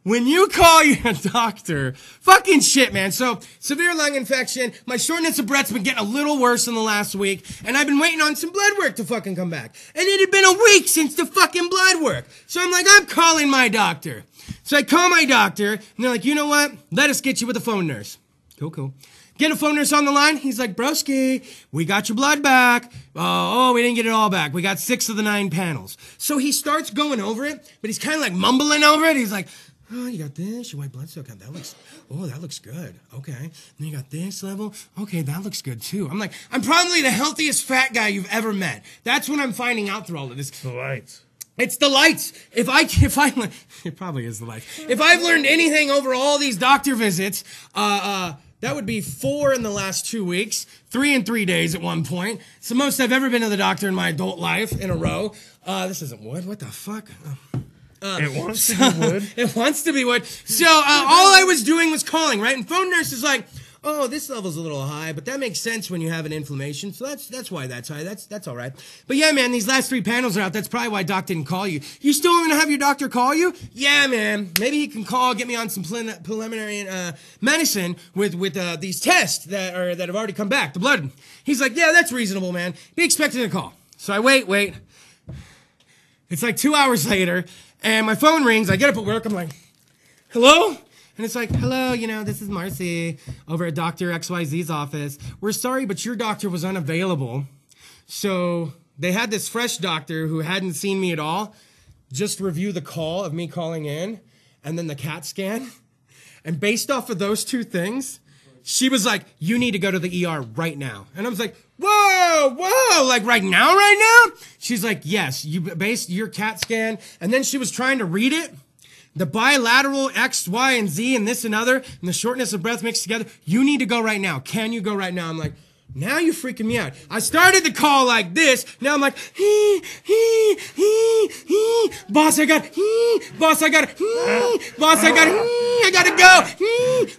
When you call your doctor, fucking shit, man. So, severe lung infection, my shortness of breath's been getting a little worse in the last week, and I've been waiting on some blood work to fucking come back. And it had been a week since the fucking blood work. So I'm like, I'm calling my doctor. So I call my doctor, and they're like, you know what? Let us get you with a phone nurse. Cool. Get a phone nurse on the line. He's like, broski, we got your blood back. Oh, we didn't get it all back. We got 6 of the 9 panels. So he starts going over it, but he's kind of like mumbling over it. He's like, oh, you got this, your white blood cell count, that looks good, okay. Then you got this level, okay, that looks good too. I'm like, I'm probably the healthiest fat guy you've ever met. That's what I'm finding out through all of this. The lights. It's the lights. If I, it probably is the lights. If I've learned anything over all these doctor visits, that would be 4 in the last 2 weeks, 3 in 3 days at one point. It's the most I've ever been to the doctor in my adult life in a row. This isn't wood, what the fuck? It wants to be wood. It wants to be wood. So all I was doing was calling, right? And phone nurse is like, oh, this level's a little high, but that makes sense when you have an inflammation. So that's why that's high. That's all right. But yeah, man, these last 3 panels are out. That's probably why Doc didn't call you. You still want to have your doctor call you? Yeah, man. Maybe he can call, get me on some preliminary medicine with these tests that have already come back, the blood. He's like, yeah, that's reasonable, man. Be expecting a call. So I wait. It's like 2 hours later. And my phone rings. I get up at work. I'm like, hello? And it's like, hello, this is Marcy over at Dr. XYZ's office. We're sorry, but your doctor was unavailable. So they had this fresh doctor who hadn't seen me at all. just review the call of me calling in and then the CAT scan. And based off of those two things, she was like, you need to go to the ER right now. And I was like, whoa, like right now? She's like, yes, you based your CAT scan. And then she was trying to read it. The bilateral X, Y, and Z and this and other, and the shortness of breath mixed together. You need to go right now. Can you go right now? I'm like, now you're freaking me out. I started the call like this. Now I'm like, boss, I got, boss, I got, boss, I got, I gotta go.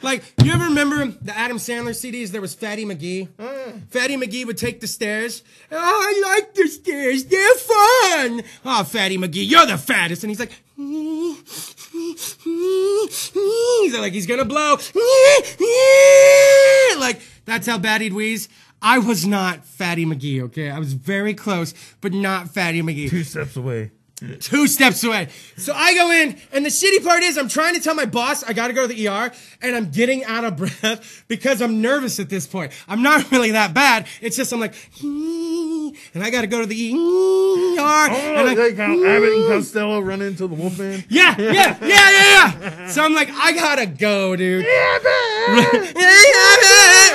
Like, you ever remember the Adam Sandler CDs? There was Fatty McGee. Fatty McGee would take the stairs. Oh, I like the stairs. They're fun. Oh, Fatty McGee, you're the fattest. And he's like, he's like, he's gonna blow. Like, that's how bad he'd wheeze. I was not Fatty McGee, okay? I was very close, but not Fatty McGee. 2 steps away. 2 steps away. So I go in, and the shitty part is I'm trying to tell my boss I gotta go to the ER, and I'm getting out of breath because I'm nervous at this point. I'm not really that bad. It's just I'm like, and I gotta go to the ER. Oh, like how Abbott and Costello run into the Wolfman? Yeah. So I'm like, I gotta go, dude.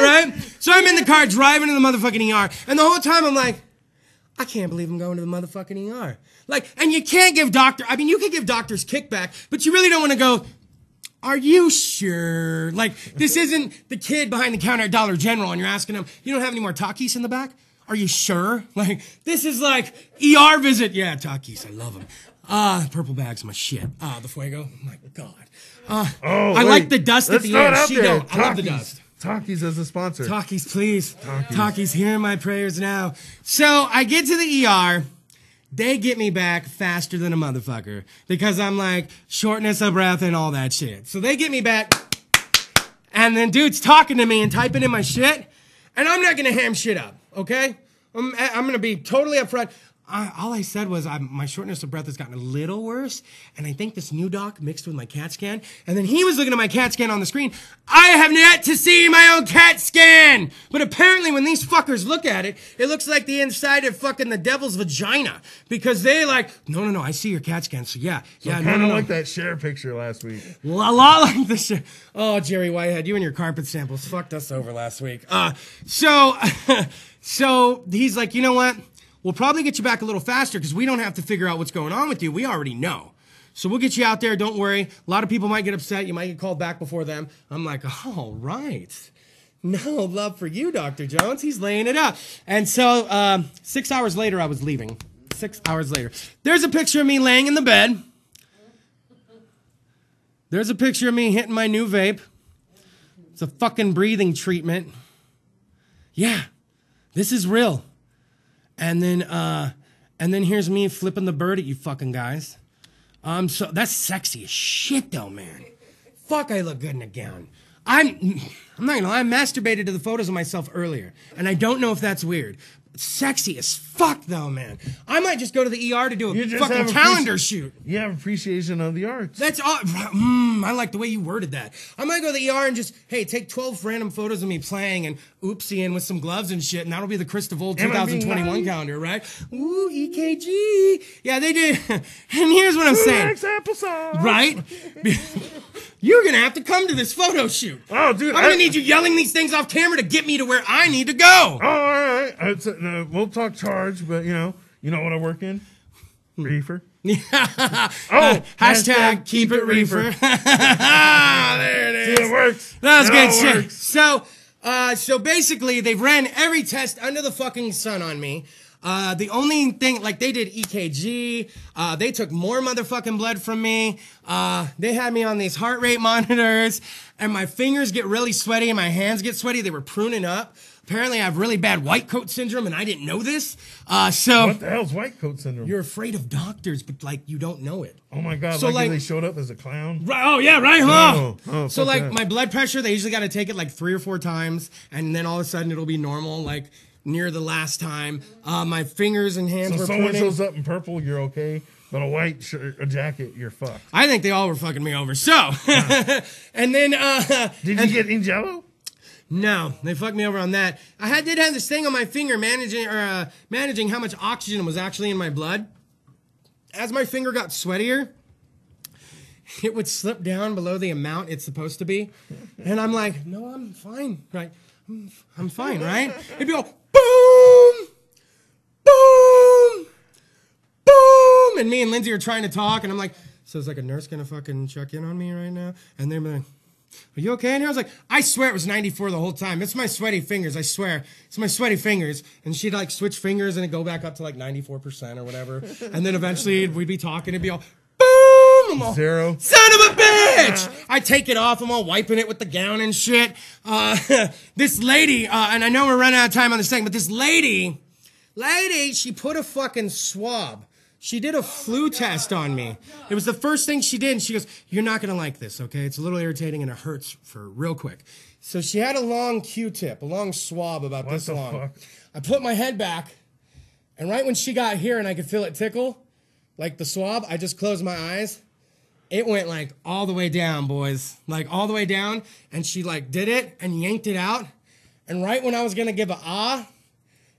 Right? So I'm in the car driving to the motherfucking ER, and the whole time I'm like, I can't believe I'm going to the motherfucking ER. Like, and you can't give you can give doctors kickback, but you really don't want to go, are you sure? Like, this isn't the kid behind the counter at Dollar General, and you're asking him, you don't have any more Takis in the back? Are you sure? Like, this is like ER visit. Yeah, Takis, I love them. Purple bag's my shit. The Fuego, oh my God. I like the dust at the end. She don't. I love the dust. Takis as a sponsor. Takis, please. Takis, hear my prayers now. So I get to the ER. They get me back faster than a motherfucker because I'm like shortness of breath and all that shit. So they get me back, and then dude's talking to me and typing in my shit, and I'm not gonna ham shit up, okay? I'm gonna be totally upfront. All I said was my shortness of breath has gotten a little worse, and I think this new doc mixed with my CAT scan. And then he was looking at my CAT scan on the screen. I have yet to see my own CAT scan! But apparently when these fuckers look at it, it looks like the inside of fucking the devil's vagina. Because they like, no, I see your CAT scan, so yeah. Kind of like that share picture last week. A lot like the shit. Oh, Jerry Whitehead, you and your carpet samples fucked us over last week. So he's like, you know what? We'll probably get you back a little faster because we don't have to figure out what's going on with you. We already know. So we'll get you out there. Don't worry. A lot of people might get upset. You might get called back before them. I'm like, all right. No love for you, Dr. Jones. He's laying it out. And so 6 hours later, I was leaving. 6 hours later. There's a picture of me laying in the bed. There's a picture of me hitting my new vape. It's a fucking breathing treatment. Yeah, this is real. And then here's me flipping the bird at you fucking guys. So that's sexy as shit though, man. Fuck, I look good in a gown. I'm not gonna lie, I masturbated to the photos of myself earlier, and I don't know if that's weird. Sexy as fuck though, man. I might just go to the ER to do a fucking calendar shoot. You have appreciation of the arts. That's all. I like the way you worded that. I might go to the ER and just, hey, take 12 random photos of me playing and oopsie-ing with some gloves and shit, and that'll be the Kris DeVold 2021 calendar, right? Ooh, EKG. Yeah, they did. And here's what I'm saying. Next episode. Right? You're going to have to come to this photo shoot. Oh, dude. I'm going to need you yelling these things off camera to get me to where I need to go. Oh, all right. We'll talk charge, but you know what I work in? Reefer. Hashtag keep it reefer. There it is. See, it works. That was good shit. So basically, they've ran every test under the fucking sun on me. The only thing, like, they did EKG, they took more motherfucking blood from me, they had me on these heart rate monitors, and my fingers get really sweaty and my hands get sweaty. They were pruning up. Apparently I have really bad white coat syndrome, and I didn't know this. So what the hell's white coat syndrome? You're afraid of doctors, but like you don't know it. Oh my God! So like they showed up as a clown. Right? Oh yeah, right? Huh? Oh, so like my blood pressure, they usually got to take it like 3 or 4 times, and then all of a sudden it'll be normal. Like near the last time, my fingers and hands were. So someone shows up in purple, you're okay. But a white shirt, a jacket, you're fucked. I think they all were fucking me over. So, and then did you get in Jello? No, they fucked me over on that. I did have this thing on my finger managing how much oxygen was actually in my blood. as my finger got sweatier, it would slip down below the amount it's supposed to be. And I'm like, no, I'm fine, right? I'm fine, right? It'd be all boom, boom, boom. And me and Lindsay are trying to talk, and I'm like, so is like a nurse gonna fucking check in on me right now? And they're like, are you okay? And I was like, I swear it was 94 the whole time. It's my sweaty fingers, I swear. It's my sweaty fingers. And she'd like switch fingers and it'd go back up to like 94% or whatever. And then eventually we'd be talking, it'd be all, boom! I'm all, 0. son of a bitch! I take it off, I'm all wiping it with the gown and shit. This lady, and I know we're running out of time on this thing, but this lady, she put a fucking swab. She did a flu test on me. It was the first thing she did, and she goes, you're not going to like this, okay? It's a little irritating, and it hurts for real quick. So she had a long Q-tip, a long swab about this long. Fuck? I put my head back, and right when she got here and I could feel it tickle, like the swab, I just closed my eyes. It went like all the way down, boys. Like all the way down, and she like did it and yanked it out. And right when I was going to give a ah,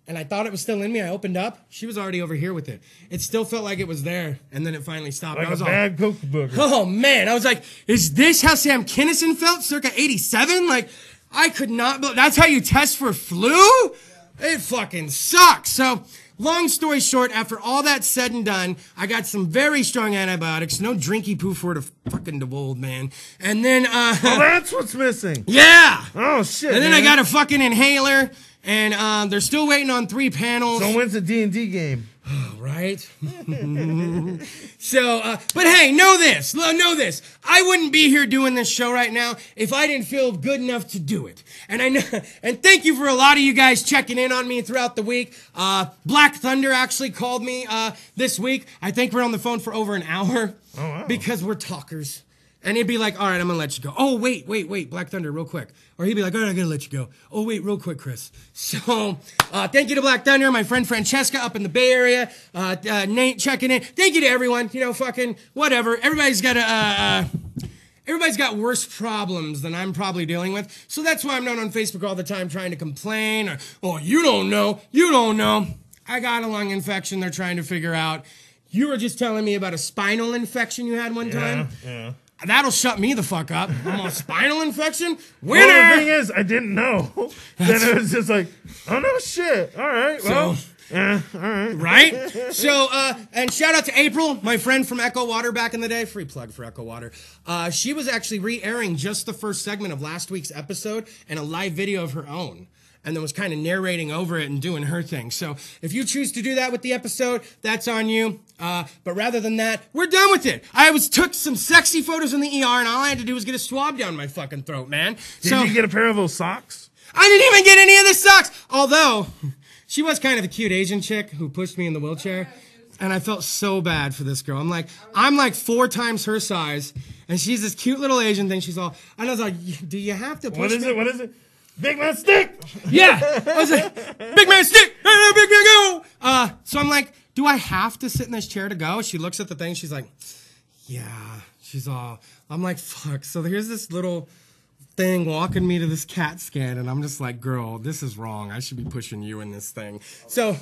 and I thought it was still in me, I opened up. She was already over here with it. It still felt like it was there, and then it finally stopped. Like I was a bad cookie booger. Oh, man. I was like, is this how Sam Kinison felt circa 87? Like, I could not believe. That's how you test for flu? It fucking sucks. So, long story short, after all that said and done, I got some very strong antibiotics. No drinky poo for the fucking DeVold, man. And then, oh, that's what's missing. Yeah. Oh, shit, And then man. I got a fucking inhaler. And they're still waiting on 3 panels. So when's the D&D game? Right? So, but hey, know this. I wouldn't be here doing this show right now if I didn't feel good enough to do it. And I know, and thank you for a lot of you guys checking in on me throughout the week. Black Thunder actually called me this week. I think we're on the phone for over an hour. Oh, wow. Because we're talkers. And he'd be like, all right, I'm going to let you go. Oh, wait, Black Thunder, real quick. Or he'd be like, all right, I'm going to let you go. Oh, wait, real quick, Chris. So, thank you to Black Thunder, my friend Francesca up in the Bay Area, Nate checking in. Thank you to everyone, fucking whatever. Everybody's got worse problems than I'm probably dealing with. So that's why I'm not on Facebook all the time trying to complain. Or, oh, you don't know. I got a lung infection they're trying to figure out. You were just telling me about a spinal infection you had one time. Yeah. That'll shut me the fuck up. I'm on a spinal infection? Winner! Well, the thing is, I didn't know. Then it was just like, oh, no shit. All right, well, all right. Right? So, and shout out to April, my friend from Echo Water back in the day. Free plug for Echo Water. She was actually re-airing just the first segment of last week's episode and a live video of her own. And then was kind of narrating over it and doing her thing. So if you choose to do that with the episode, that's on you. But rather than that, we're done with it. Took some sexy photos in the ER, and all I had to do was get a swab down my fucking throat, man. Did you get a pair of those socks? I didn't even get any of the socks. Although, she was kind of a cute Asian chick who pushed me in the wheelchair. And I felt so bad for this girl. I'm like 4 times her size, and she's this cute little Asian thing. She's all, and I was like, do you have to push me? What is it? Big man stick! Yeah! I was like, big man stick! Big man go! So I'm like, do I have to sit in this chair to go? She looks at the thing, she's like, yeah. She's all, I'm like, fuck. So here's this little thing walking me to this CAT scan, and I'm just like, girl, this is wrong. I should be pushing you in this thing. So,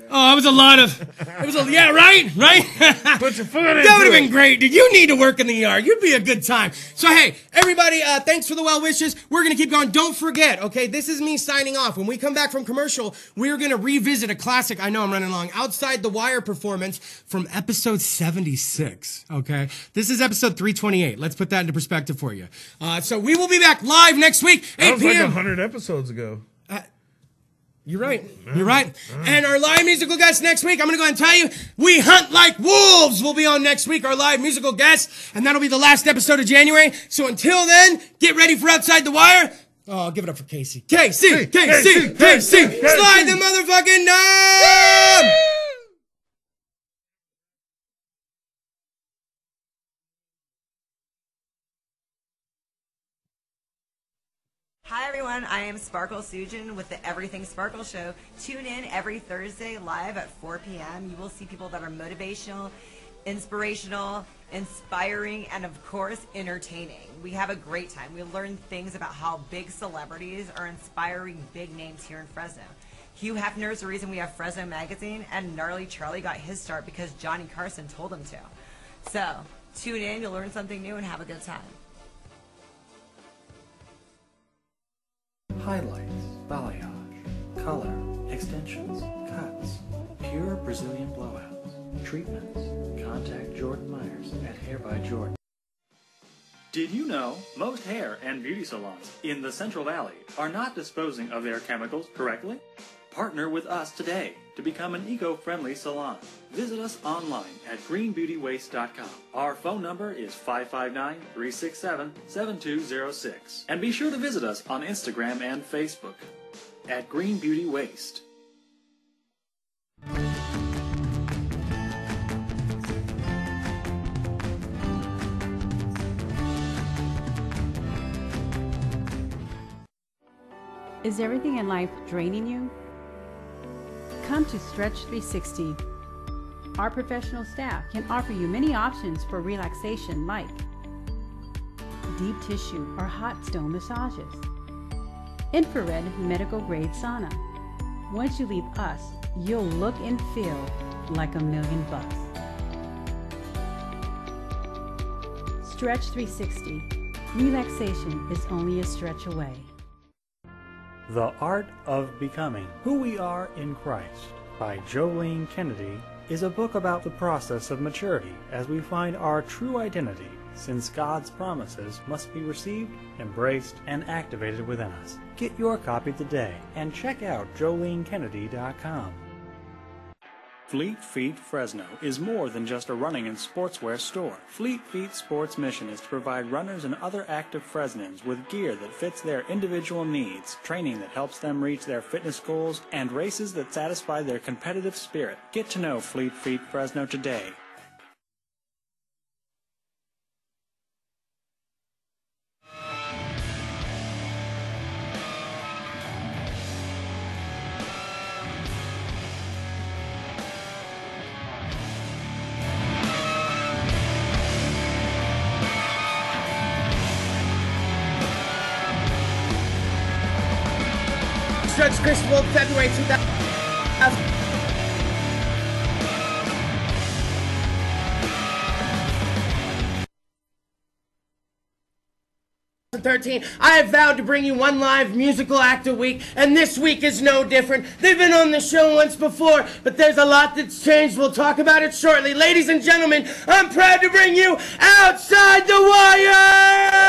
it was a lot of, yeah, right? Put your foot in. That would have been great, dude. You need to work in the ER. You'd be a good time. So, hey, everybody, thanks for the well wishes. We're going to keep going. Don't forget, okay, this is me signing off. When we come back from commercial, we're going to revisit a classic, I know I'm running along, Outside the Wire performance from episode 76, okay? This is episode 328. Let's put that into perspective for you. So we will be back live next week, 8 That was p.m. like 100 episodes ago. You're right. You're right. And our live musical guest next week, I'm going to go ahead and tell you, We Hunt Like Wolves will be on next week, our live musical guest, and that'll be the last episode of January. So until then, get ready for Outside the Wire. Oh, give it up for Casey. Casey! Slide the motherfucking knob! Hi everyone, I am Sparkle Sujin with the Everything Sparkle Show. Tune in every Thursday live at 4 p.m. You will see people that are motivational, inspirational, inspiring, and of course, entertaining. We have a great time. We learn things about how big celebrities are inspiring big names here in Fresno. Hugh Hefner's the reason we have Fresno Magazine, and Gnarly Charlie got his start because Johnny Carson told him to. So, tune in, you'll learn something new, and have a good time. Highlights, balayage, color, extensions, cuts, pure Brazilian blowouts, treatments. Contact Jordan Myers at Hair by Jordan. Did you know most hair and beauty salons in the Central Valley are not disposing of their chemicals correctly? Partner with us today to become an eco-friendly salon. Visit us online at greenbeautywaste.com. Our phone number is 559-367-7206. And be sure to visit us on Instagram and Facebook at Green Beauty Waste. Is everything in life draining you? Come to Stretch 360. Our professional staff can offer you many options for relaxation like deep tissue or hot stone massages, infrared medical grade sauna. Once you leave us, you'll look and feel like $1,000,000. Stretch 360. Relaxation is only a stretch away. The Art of Becoming Who We Are in Christ by Jolene Kennedy is a book about the process of maturity as we find our true identity, since God's promises must be received, embraced, and activated within us. Get your copy today and check out JoleneKennedy.com. Fleet Feet Fresno is more than just a running and sportswear store. Fleet Feet Sports' mission is to provide runners and other active Fresnans with gear that fits their individual needs, training that helps them reach their fitness goals, and races that satisfy their competitive spirit. Get to know Fleet Feet Fresno today. Judge Kris DeVold, February 2013. I have vowed to bring you one live musical act a week, and this week is no different. They've been on the show once before, but there's a lot that's changed. We'll talk about it shortly. Ladies and gentlemen, I'm proud to bring you Outside the Wire!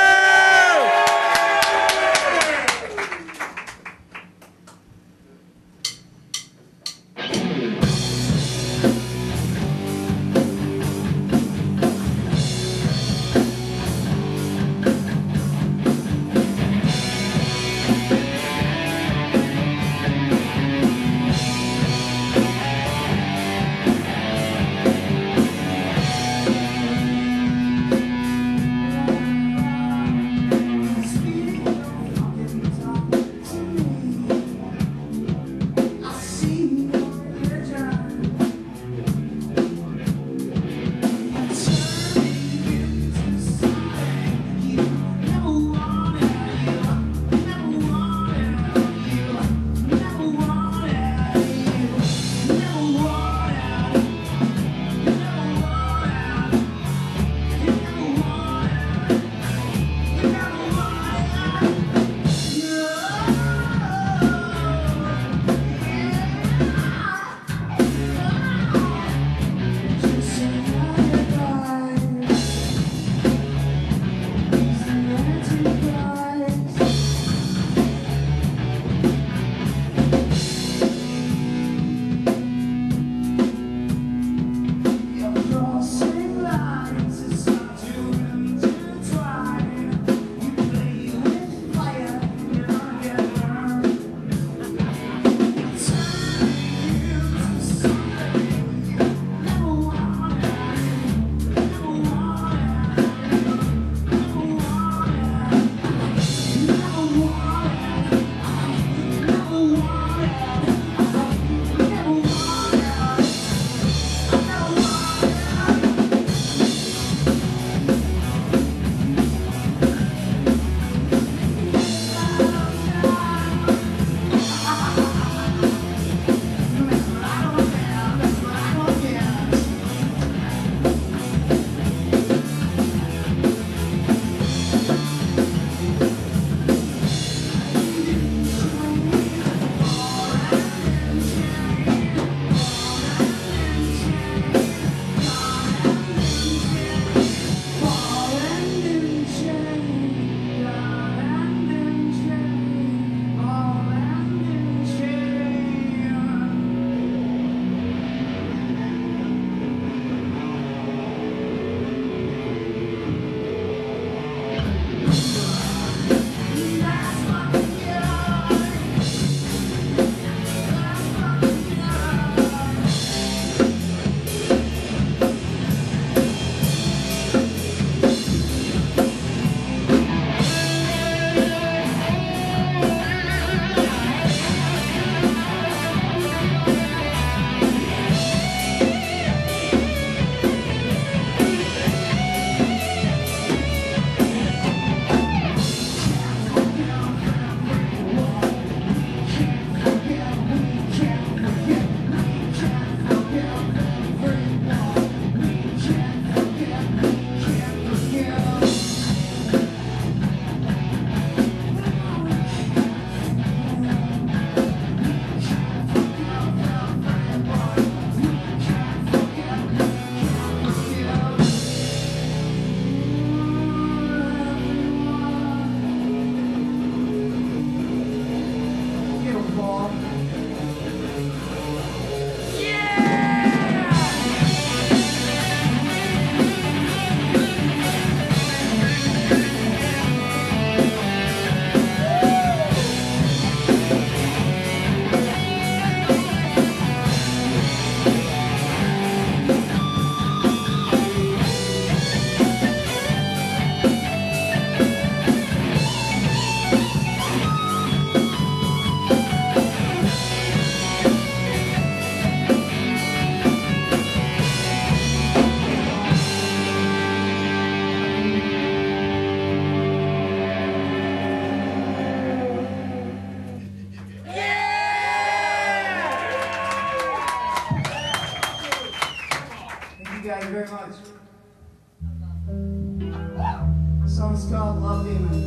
song's called Love Demon.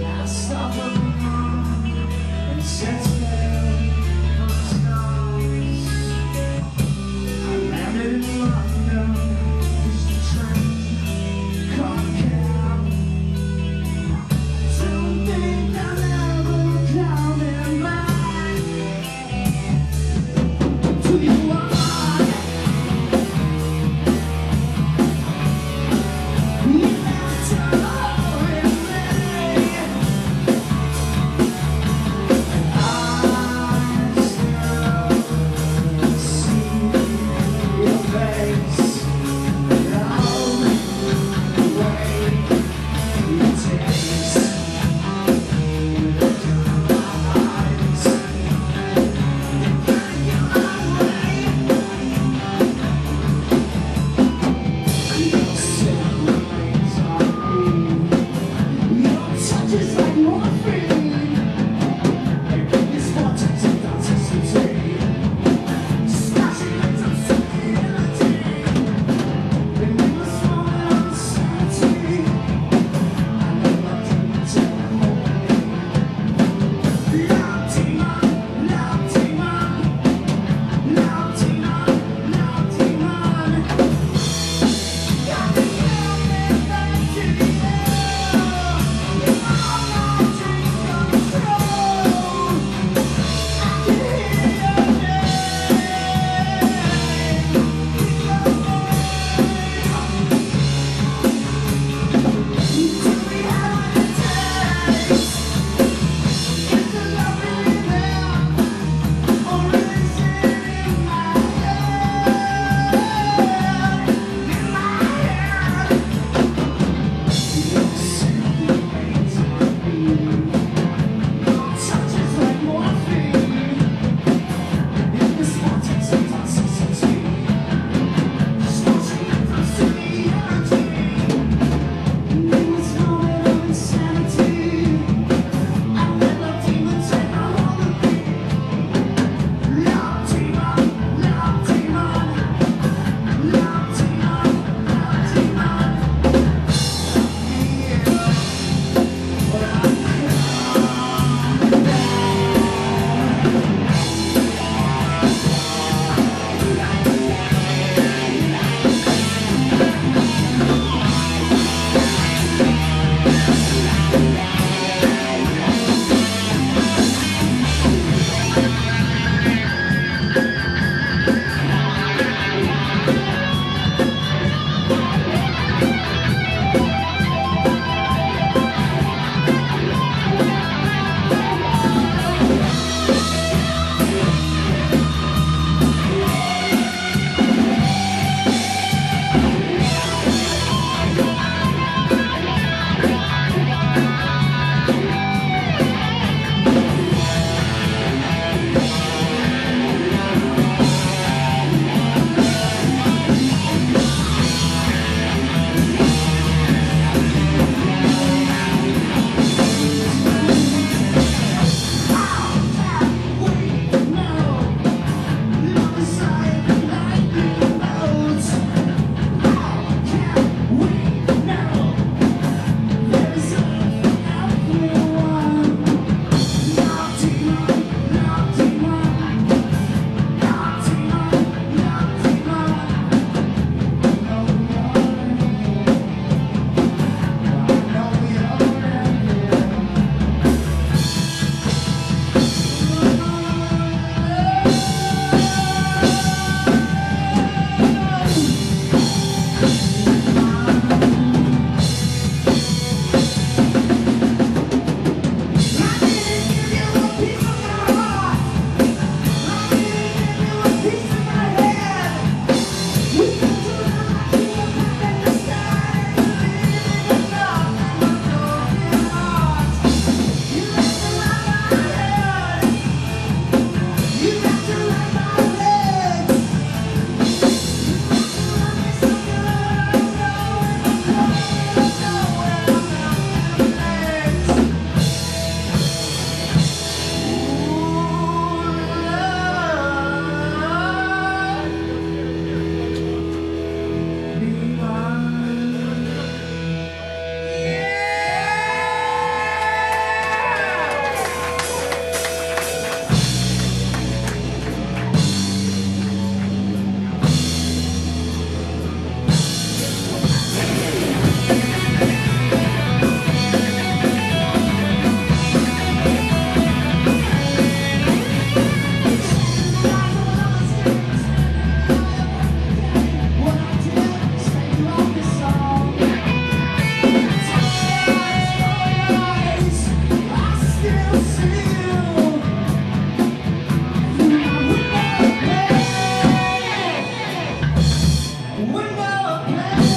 I stopped looking and set sail for the stars. I landed in London, used the train, caught a cab. Don't think I'll ever come back to you. Podcast.